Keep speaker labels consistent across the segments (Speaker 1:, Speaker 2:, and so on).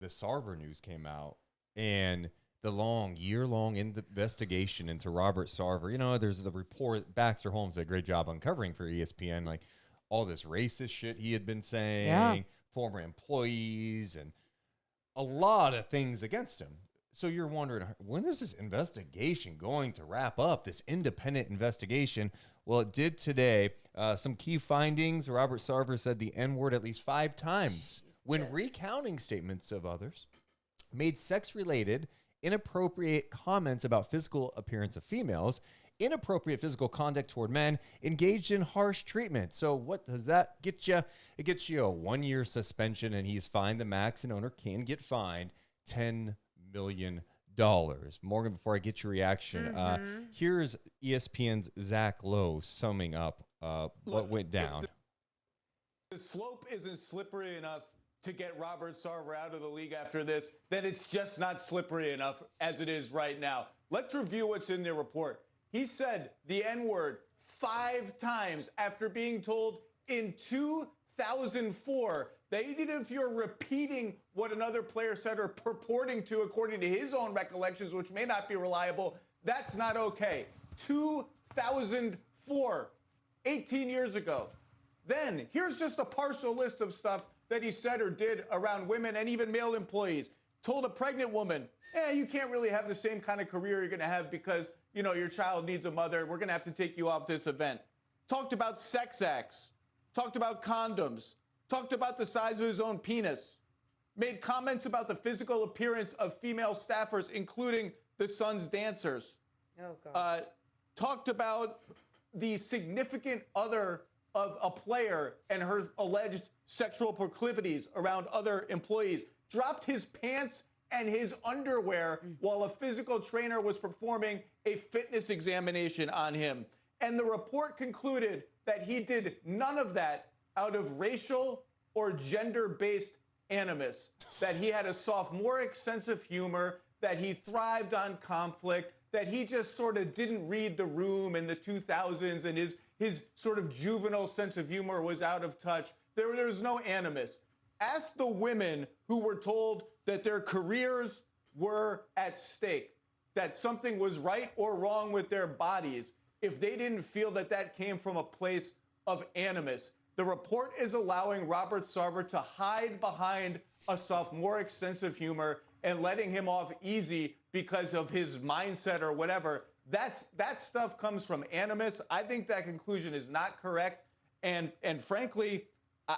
Speaker 1: the Sarver news came out and the year-long investigation into Robert Sarver. You know, there's the report. Baxter Holmes did a great job uncovering for ESPN, like all this racist shit he had been saying, former employees, and a lot of things against him. So you're wondering, when is this investigation going to wrap up, this independent investigation? Well, it did today. Some key findings. Robert Sarver said the N-word at least 5 times when recounting statements of others, made sex-related, inappropriate comments about physical appearance of females, inappropriate physical conduct toward men, engaged in harsh treatment. So what does that get you? It gets you a 1-year suspension, and he's fined. The max an owner can get fined $10 million. Morgan, before I get your reaction, here's ESPN's Zach Lowe summing up what went down.
Speaker 2: The slope isn't slippery enough to get Robert Sarver out of the league after this, then it's just not slippery enough as it is right now. Let's review what's in the report. He said the N-word 5 times after being told in 2004 that even if you're repeating what another player said or purporting to according to his own recollections, which may not be reliable, that's not okay. 2004, 18 years ago. Then here's just a partial list of stuff that he said or did around women and even male employees. Told a pregnant woman, you can't really have the same kind of career you're going to have because, you know, your child needs a mother. We're going to have to take you off this event. Talked about sex acts. Talked about condoms. Talked about the size of his own penis. Made comments about the physical appearance of female staffers, including the Suns dancers.
Speaker 3: Oh, God.
Speaker 2: Talked about the significant other of a player and her alleged sexual proclivities around other employees, dropped his pants and his underwear while a physical trainer was performing a fitness examination on him. And the report concluded that he did none of that out of racial or gender-based animus, that he had a sophomoric sense of humor, that he thrived on conflict, that he just sort of didn't read the room in the 2000s and his sort of juvenile sense of humor was out of touch. There was no animus. Ask the women who were told that their careers were at stake, that something was right or wrong with their bodies, if they didn't feel that that came from a place of animus. The report is allowing Robert Sarver to hide behind a sophomoric sense of humor and letting him off easy because of his mindset or whatever. That stuff comes from animus. I think that conclusion is not correct. And frankly,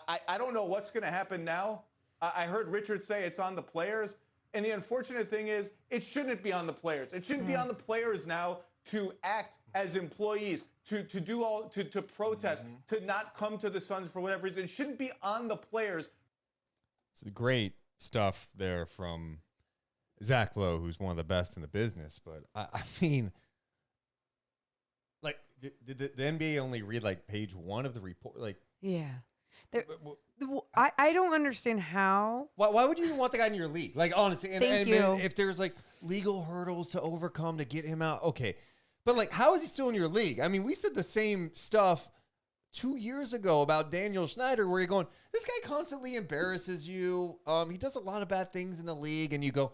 Speaker 2: I don't know what's going to happen now. I heard Richard say it's on the players. And the unfortunate thing is it shouldn't be on the players. It shouldn't be on the players now to act as employees, to protest, to not come to the Suns for whatever reason. It shouldn't be on the players.
Speaker 1: It's great stuff there from Zach Lowe, who's one of the best in the business. But I mean, like, did the NBA only read like page 1 of the report? Like,
Speaker 3: yeah. I don't understand how.
Speaker 1: Why would you even want the guy in your league? Like, honestly, and
Speaker 3: you.
Speaker 1: If there's like legal hurdles to overcome to get him out, okay. But like, how is he still in your league? I mean, we said the same stuff 2 years ago about Daniel Snyder, where you're going, this guy constantly embarrasses you. He does a lot of bad things in the league, and you go,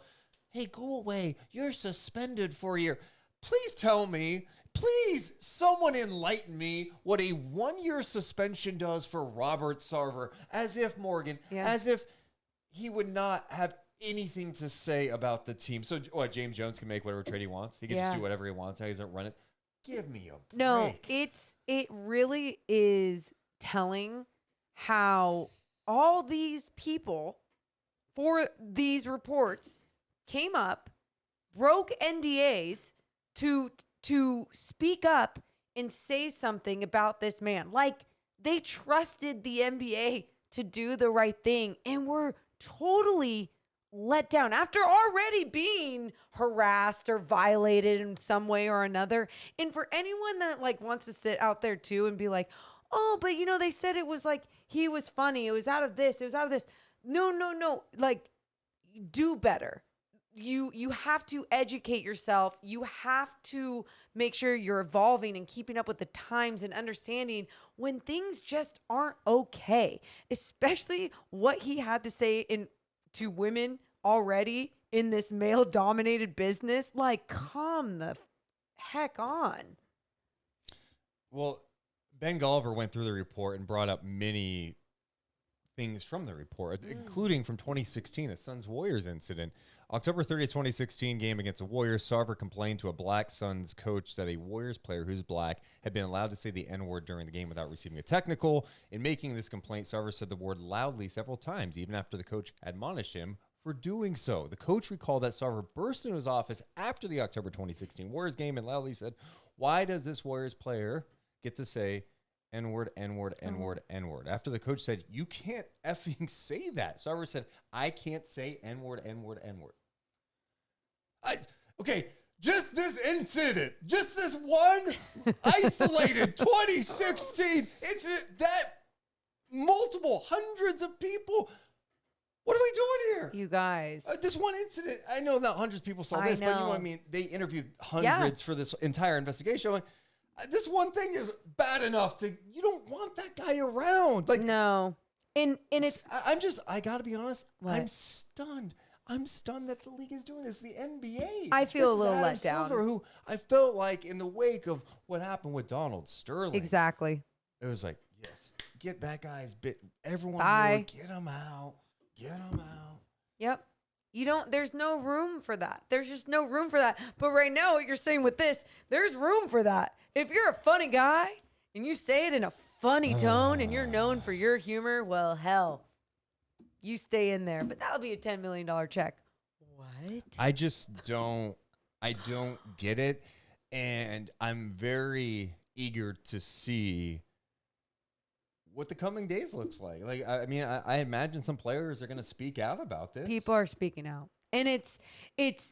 Speaker 1: hey, go away. You're suspended for a year. Please tell me, please, someone enlighten me what a 1-year suspension does for Robert Sarver, as if, Morgan, as if he would not have anything to say about the team. So what, James Jones can make whatever trade he wants? He can just do whatever he wants. How he doesn't run it? Give me a break.
Speaker 3: No, it really is telling how all these people for these reports came up, broke NDAs to speak up and say something about this man. Like, they trusted the NBA to do the right thing and were totally let down after already being harassed or violated in some way or another. And for anyone that like wants to sit out there too and be like, oh, but you know, they said it was like, he was funny. It was out of this. It was out of this. No. Like, do better. You have to educate yourself. You have to make sure you're evolving and keeping up with the times and understanding when things just aren't okay, especially what he had to say to women already in this male-dominated business. Like, come the heck on.
Speaker 1: Well, Ben Golliver went through the report and brought up many things from the report, including from 2016, a Suns-Warriors incident. October 30th, 2016 game against the Warriors, Sarver complained to a black Suns coach that a Warriors player who's black had been allowed to say the N-word during the game without receiving a technical. In making this complaint, Sarver said the word loudly several times, even after the coach admonished him for doing so. The coach recalled that Sarver burst into his office after the October 2016 Warriors game and loudly said, "Why does this Warriors player get to say N-word, N-word, N-word, N-word?" After the coach said, "You can't effing say that," Sarver said, "I can't say N-word, N-word, N-word." Okay, just this incident, just this one isolated 2016 incident that multiple hundreds of people. What are we doing here?
Speaker 3: You guys.
Speaker 1: This one incident, I know not hundreds of people saw this, but you know what I mean? They interviewed hundreds for this entire investigation. I'm like, this one thing is bad enough you don't want that guy around. Like,
Speaker 3: no. And it's,
Speaker 1: I gotta be honest,
Speaker 3: What?
Speaker 1: I'm stunned. I'm stunned that the league is doing this. The NBA.
Speaker 3: I feel
Speaker 1: This
Speaker 3: a little
Speaker 1: is Adam
Speaker 3: let down.
Speaker 1: Silver, who I felt like in the wake of what happened with Donald Sterling.
Speaker 3: exactly.
Speaker 1: It was like, yes, get that guy's bit. Everyone,
Speaker 3: Bye.
Speaker 1: get him out. Get him out.
Speaker 3: Yep. There's no room for that. There's just no room for that. But right now, what you're saying with this, there's room for that. If you're a funny guy and you say it in a funny tone and you're known for your humor, well, hell, you stay in there. But that'll be a $10 million check. What?
Speaker 1: I don't get it. And I'm very eager to see what the coming days looks like. Like, I mean, I imagine some players are going to speak out about this.
Speaker 3: People are speaking out. And it's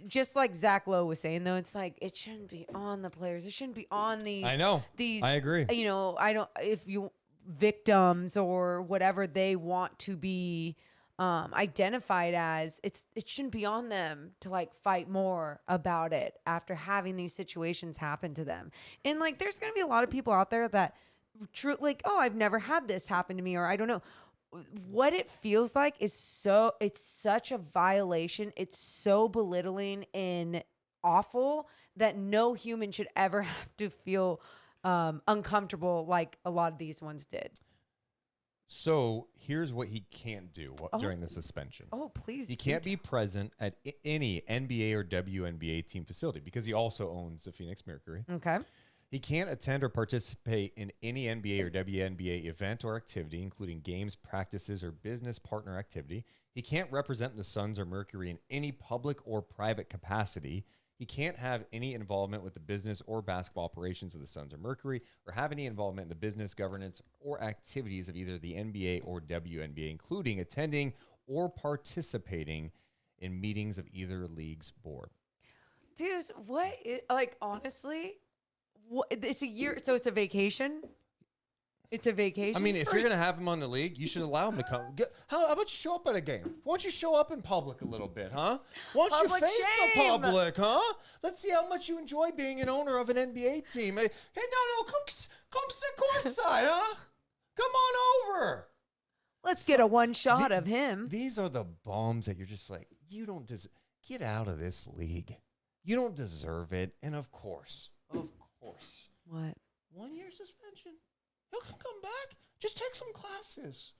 Speaker 3: just like Zach Lowe was saying, though. It's like, it shouldn't be on the players. It shouldn't be on these.
Speaker 1: I know. I agree.
Speaker 3: You know, if you victims or whatever they want to be identified as, it shouldn't be on them to like fight more about it after having these situations happen to them. And like, there's going to be a lot of people out there that like, oh, I've never had this happen to me, or I don't know. What it feels like is it's such a violation. It's so belittling and awful that no human should ever have to feel uncomfortable like a lot of these ones did.
Speaker 1: So here's what he can't do during the suspension.
Speaker 3: Oh, please.
Speaker 1: He can't be present at any NBA or WNBA team facility because he also owns the Phoenix Mercury.
Speaker 3: Okay.
Speaker 1: He can't attend or participate in any NBA or WNBA event or activity, including games, practices, or business partner activity. He can't represent the Suns or Mercury in any public or private capacity. He can't have any involvement with the business or basketball operations of the Suns or Mercury, or have any involvement in the business, governance, or activities of either the NBA or WNBA, including attending or participating in meetings of either league's board.
Speaker 3: Dude, like, honestly, it's a year, so it's a vacation? It's a vacation?
Speaker 1: I mean, if you're going to have him on the league, you should allow him to come. How about you show up at a game? Why don't you show up in public a little bit, huh? Why don't
Speaker 3: Public
Speaker 1: you face
Speaker 3: shame.
Speaker 1: the public, huh? Let's see how much you enjoy being an owner of an NBA team. Hey, no, come sit courtside, huh? Come on over.
Speaker 3: Let's get a one shot of him.
Speaker 1: These are the bombs that you're just like, you don't get out of this league. You don't deserve it. And of course.
Speaker 3: What?
Speaker 1: 1 year suspension. He'll come back. Just take some classes.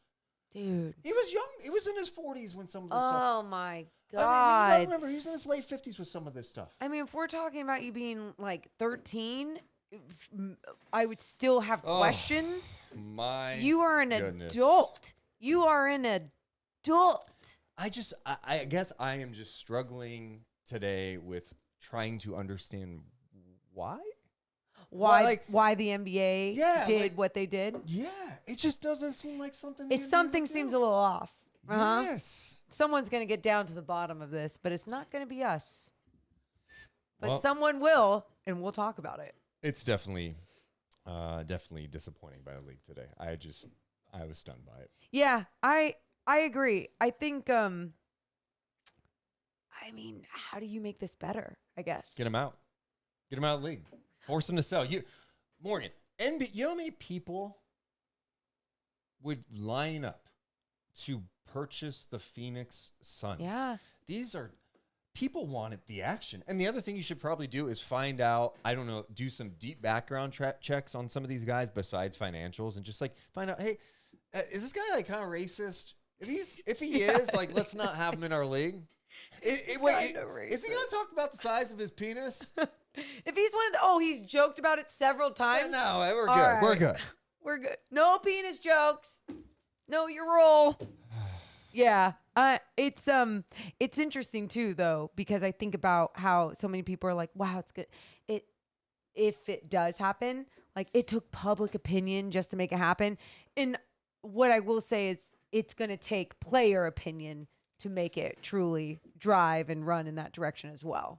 Speaker 3: Dude.
Speaker 1: He was young. He was in his 40s when some of this stuff.
Speaker 3: Oh, my God.
Speaker 1: I mean, you gotta remember, he's in his late 50s with some of this stuff.
Speaker 3: I mean, if we're talking about you being like 13, I would still have questions. You are an adult. You are an adult.
Speaker 1: I guess I am just struggling today with trying to understand why.
Speaker 3: Why the NBA did what they did?
Speaker 1: Yeah, it just doesn't seem like something.
Speaker 3: Something seems a little off. Uh-huh.
Speaker 1: Yes.
Speaker 3: Someone's going to get down to the bottom of this, but it's not going to be us. But
Speaker 1: Well,
Speaker 3: someone will, and we'll talk about it.
Speaker 1: It's definitely disappointing by the league today. I was stunned by it.
Speaker 3: Yeah, I agree. I think I mean, how do you make this better? I guess.
Speaker 1: Get him out. Get him out of the league. Force him to sell. Morgan, you know how many people would line up to purchase the Phoenix Suns.
Speaker 3: Yeah.
Speaker 1: These are people wanted the action. And the other thing you should probably do is find out, I don't know, do some deep background checks on some of these guys besides financials and just like find out, hey, is this guy like kind of racist? If he is, like, let's not have him in our league. Is he going to talk about the size of his penis?
Speaker 3: If he's one of the, he's joked about it several times.
Speaker 1: No, we're good.
Speaker 3: All
Speaker 1: We're
Speaker 3: right.
Speaker 1: good.
Speaker 3: We're good. No penis jokes. No, your role. Yeah. It's interesting too, though, because I think about how so many people are like, wow, it's good. If it does happen, like it took public opinion just to make it happen. And what I will say is it's going to take player opinion to make it truly drive and run in that direction as well.